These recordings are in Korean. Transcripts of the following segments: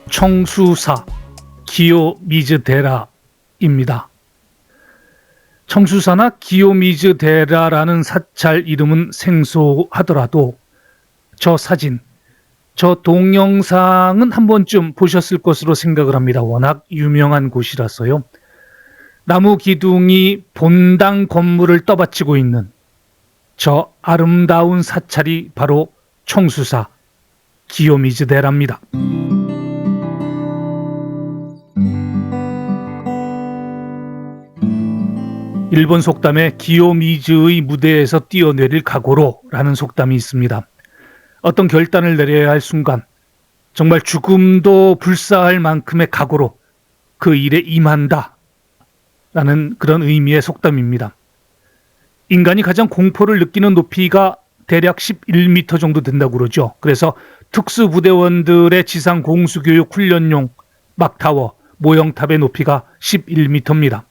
청수사 기요미즈데라입니다. 청수사나 기요미즈데라라는 사찰 이름은 생소하더라도 저 사진, 저 동영상은 한 번쯤 보셨을 것으로 생각을 합니다. 워낙 유명한 곳이라서요. 나무 기둥이 본당 건물을 떠받치고 있는 저 아름다운 사찰이 바로 청수사 기요미즈데라입니다. 일본 속담에 기요미즈의 무대에서 뛰어내릴 각오로라는 속담이 있습니다. 어떤 결단을 내려야 할 순간 정말 죽음도 불사할 만큼의 각오로 그 일에 임한다 라는 그런 의미의 속담입니다. 인간이 가장 공포를 느끼는 높이가 대략 11m 정도 된다고 그러죠. 그래서 특수부대원들의 지상 공수교육 훈련용 막타워 모형탑의 높이가 11m입니다.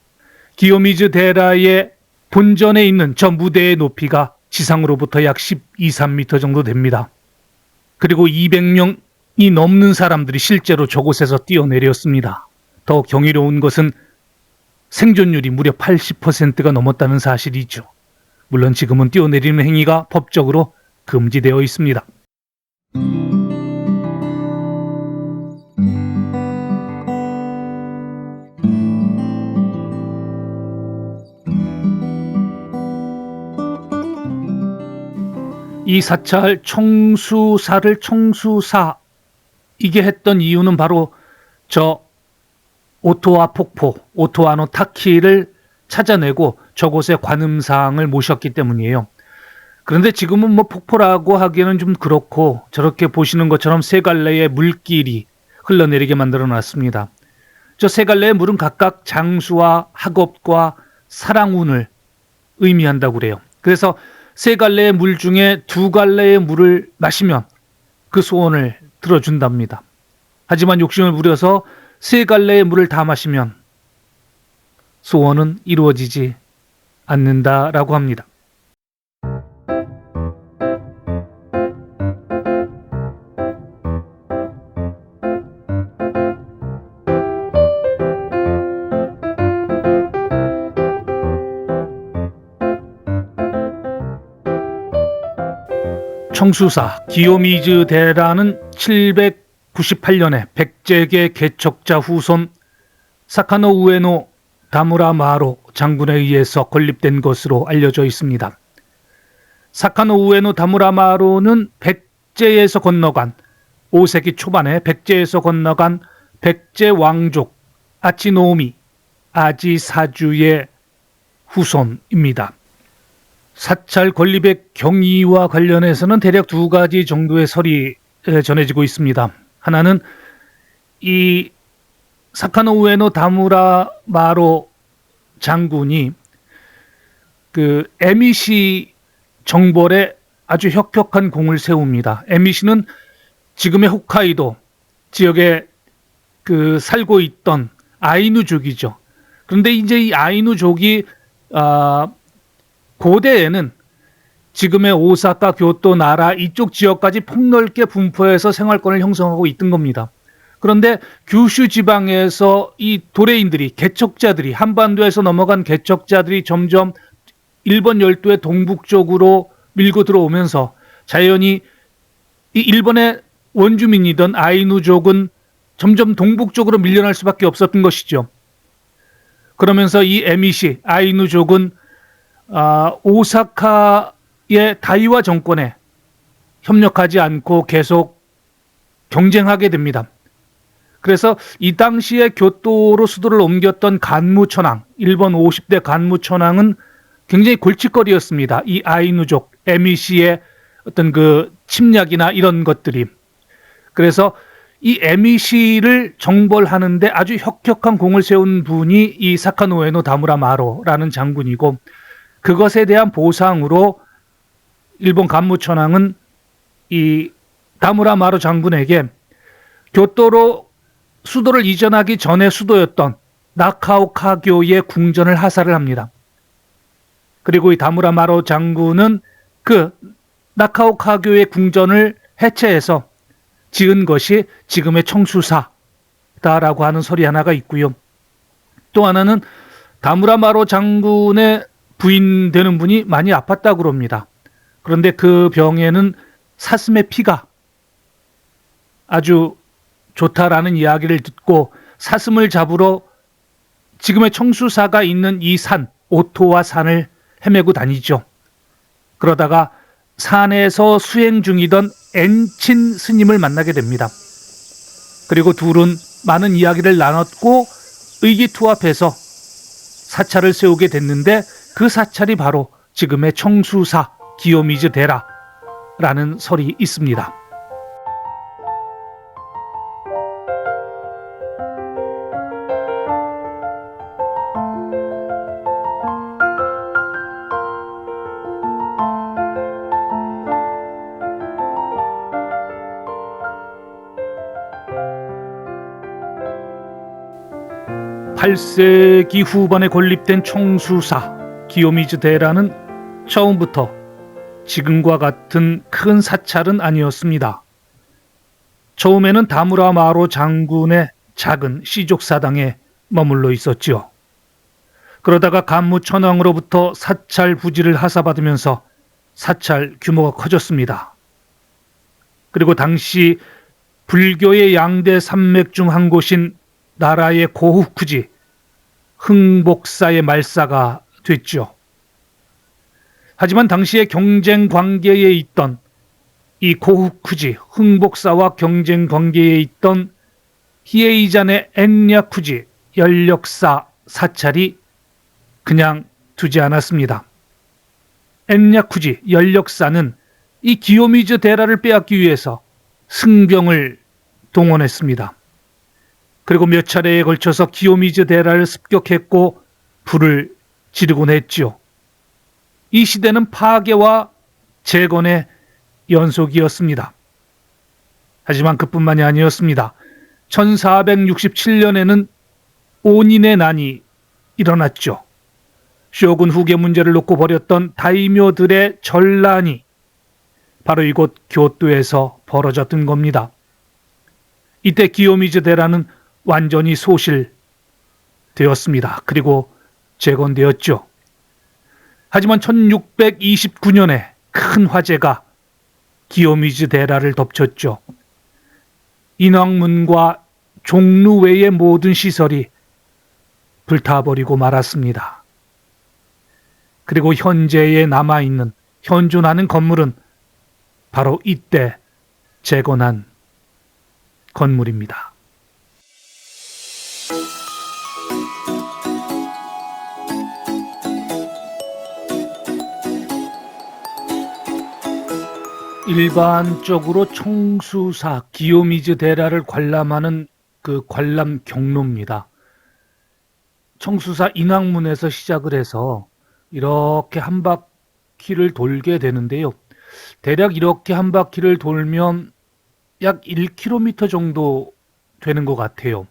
기요미즈데라의 본전에 있는 저 무대의 높이가 지상으로부터 약 12, 3m 정도 됩니다. 그리고 200명이 넘는 사람들이 실제로 저곳에서 뛰어내렸습니다. 더 경이로운 것은 생존율이 무려 80%가 넘었다는 사실이죠. 물론 지금은 뛰어내리는 행위가 법적으로 금지되어 있습니다. 이 사찰 청수사를 청수사 이게 했던 이유는 바로 저 오토와 폭포, 오토와노 타키를 찾아내고 저곳에 관음상을 모셨기 때문이에요. 그런데 지금은 뭐 폭포라고 하기에는 좀 그렇고 저렇게 보시는 것처럼 세 갈래의 물길이 흘러내리게 만들어 놨습니다. 저 세 갈래의 물은 각각 장수와 학업과 사랑운을 의미한다고 그래요. 그래서 세 갈래의 물 중에 두 갈래의 물을 마시면 그 소원을 들어준답니다. 하지만 욕심을 부려서 세 갈래의 물을 다 마시면 소원은 이루어지지 않는다라고 합니다. 청수사 기요미즈데라는 798년에 백제계 개척자 후손 사카노 우에노 다무라 마로 장군에 의해서 건립된 것으로 알려져 있습니다. 사카노 우에노 다무라 마로는 백제에서 건너간 5세기 초반에 백제에서 건너간 백제 왕족 아치노미 아지사주의 후손입니다. 사찰 건립의 경위와 관련해서는 대략 두 가지 정도의 설이 전해지고 있습니다. 하나는 이 사카노 우에노 다무라 마로 장군이 그 에미시 정벌에 아주 혁혁한 공을 세웁니다. 에미시는 지금의 홋카이도 지역에 그 살고 있던 아이누족이죠. 그런데 이제 이 아이누족이 고대에는 지금의 오사카, 교토, 나라 이쪽 지역까지 폭넓게 분포해서 생활권을 형성하고 있던 겁니다. 그런데 규슈 지방에서 이 도레인들이, 개척자들이, 한반도에서 넘어간 개척자들이 점점 일본 열도의 동북쪽으로 밀고 들어오면서 자연히 이 일본의 원주민이던 아이누족은 점점 동북쪽으로 밀려날 수밖에 없었던 것이죠. 그러면서 이 에미시, 아이누족은 오사카의 다이와 정권에 협력하지 않고 계속 경쟁하게 됩니다. 그래서 이 당시에 교토로 수도를 옮겼던 간무천황, 일본 50대 간무천황은 굉장히 골칫거리였습니다. 이 아이누족, 에미시의 어떤 그 침략이나 이런 것들이. 그래서 이 에미시를 정벌하는데 아주 혁혁한 공을 세운 분이 이 사카노 우에노 다무라 마로라는 장군이고, 그것에 대한 보상으로 일본 간무천황은 이 다무라 마루 장군에게 교토로 수도를 이전하기 전에 수도였던 나카오카교의 궁전을 하사를 합니다. 그리고 이 다무라 마루 장군은 그 나카오카교의 궁전을 해체해서 지은 것이 지금의 청수사다라고 하는 설이 하나가 있고요. 또 하나는 다무라 마루 장군의 부인 되는 분이 많이 아팠다고 그럽니다. 그런데 그 병에는 사슴의 피가 아주 좋다라는 이야기를 듣고 사슴을 잡으러 지금의 청수사가 있는 이 산, 오토와 산을 헤매고 다니죠. 그러다가 산에서 수행 중이던 엔친 스님을 만나게 됩니다. 그리고 둘은 많은 이야기를 나눴고 의기투합해서 사찰을 세우게 됐는데 그 사찰이 바로 지금의 청수사 기요미즈 데라라는 설이 있습니다. (8세기) 후반에 건립된 청수사 기요미즈 데라는 처음부터 지금과 같은 큰 사찰은 아니었습니다. 처음에는 다무라 마루 장군의 작은 시족사당에 머물러 있었지요. 그러다가 간무천왕으로부터 사찰 부지를 하사받으면서 사찰 규모가 커졌습니다. 그리고 당시 불교의 양대 산맥 중 한 곳인 나라의 고후쿠지 흥복사의 말사가 됐죠. 하지만 당시에 경쟁 관계에 있던 이 고후쿠지 흥복사와 경쟁 관계에 있던 히에이잔의 엔야쿠지 연력사 사찰이 그냥 두지 않았습니다. 엔야쿠지 연력사는 이 기요미즈 데라를 빼앗기 위해서 승병을 동원했습니다. 그리고 몇 차례에 걸쳐서 기요미즈 데라를 습격했고 불을 지르곤 했지요. 이 시대는 파괴와 재건의 연속이었습니다. 하지만 그뿐만이 아니었습니다. 1467년에는 오닌의 난이 일어났죠. 쇼군 후계 문제를 놓고 벌였던 다이묘들의 전란이 바로 이곳 교토에서 벌어졌던 겁니다. 이때 기요미즈 데라는 완전히 소실되었습니다. 그리고 재건되었죠. 하지만 1629년에 큰 화재가 기요미즈 데라를 덮쳤죠. 인왕문과 종루 외의 모든 시설이 불타버리고 말았습니다. 그리고 현재에 남아있는 현존하는 건물은 바로 이때 재건한 건물입니다. 일반적으로 청수사 기요미즈 데라를 관람하는 그 관람 경로입니다. 청수사 인왕문에서 시작을 해서 이렇게 한 바퀴를 돌게 되는데요. 대략 이렇게 한 바퀴를 돌면 약 1km 정도 되는 것 같아요.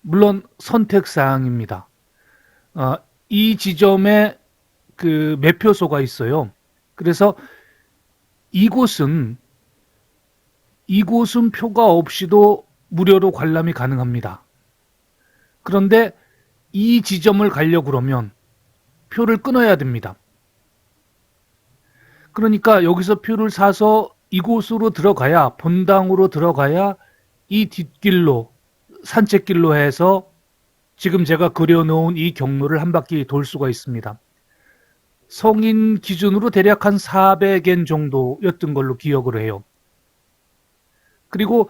물론 선택사항입니다. 이 지점에 그 매표소가 있어요. 그래서 이곳은 표가 없이도 무료로 관람이 가능합니다. 그런데 이 지점을 가려고 그러면 표를 끊어야 됩니다. 그러니까 여기서 표를 사서 이곳으로 들어가야, 본당으로 들어가야 이 뒷길로, 산책길로 해서 지금 제가 그려놓은 이 경로를 한 바퀴 돌 수가 있습니다. 성인 기준으로 대략 한 400엔 정도였던 걸로 기억을 해요. 그리고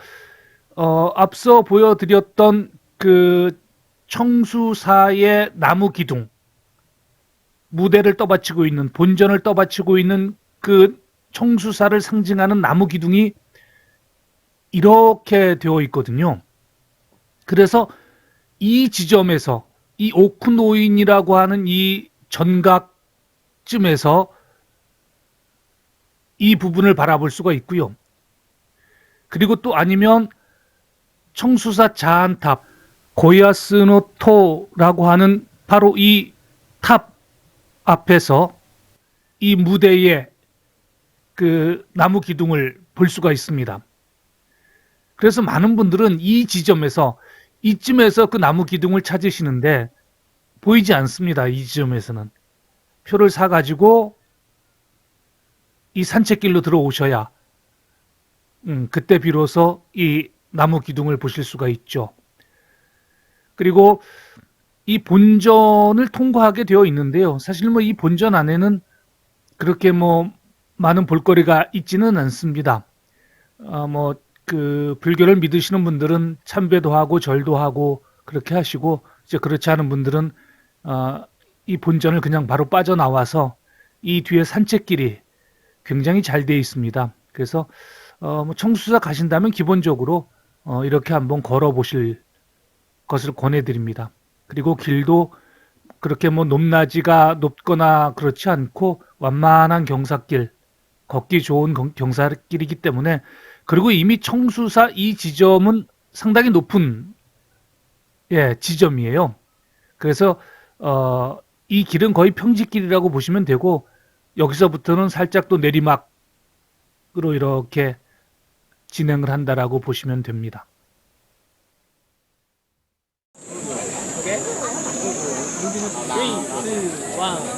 앞서 보여드렸던 그 청수사의 나무 기둥, 무대를 떠받치고 있는, 본전을 떠받치고 있는 그 청수사를 상징하는 나무 기둥이 이렇게 되어 있거든요. 그래서 이 지점에서 이 오쿠노인이라고 하는 이 전각쯤에서 이 부분을 바라볼 수가 있고요. 그리고 또 아니면 청수사 자한탑, 고야스노토라고 하는 바로 이 탑 앞에서 이 무대의 그 나무 기둥을 볼 수가 있습니다. 그래서 많은 분들은 이 지점에서 이쯤에서 그 나무 기둥을 찾으시는데 보이지 않습니다. 이 지점에서는. 표를 사가지고 이 산책길로 들어오셔야 그때 비로소 이 나무 기둥을 보실 수가 있죠. 그리고 이 본전을 통과하게 되어 있는데요. 사실 뭐 이 본전 안에는 그렇게 뭐 많은 볼거리가 있지는 않습니다. 그 불교를 믿으시는 분들은 참배도 하고 절도 하고 그렇게 하시고, 이제 그렇지 않은 분들은 이 본전을 그냥 바로 빠져나와서 이 뒤에 산책길이 굉장히 잘 되어 있습니다. 그래서 뭐 청수사 가신다면 기본적으로 이렇게 한번 걸어 보실 것을 권해드립니다. 그리고 길도 그렇게 뭐 높낮이가 높거나 그렇지 않고 완만한 경사길, 걷기 좋은 경사길이기 때문에, 그리고 이미 청수사 이 지점은 상당히 높은 지점이에요. 그래서 이 길은 거의 평지길이라고 보시면 되고, 여기서부터는 살짝 또 내리막으로 이렇게 진행을 한다라고 보시면 됩니다. Okay. 3, 2, 1.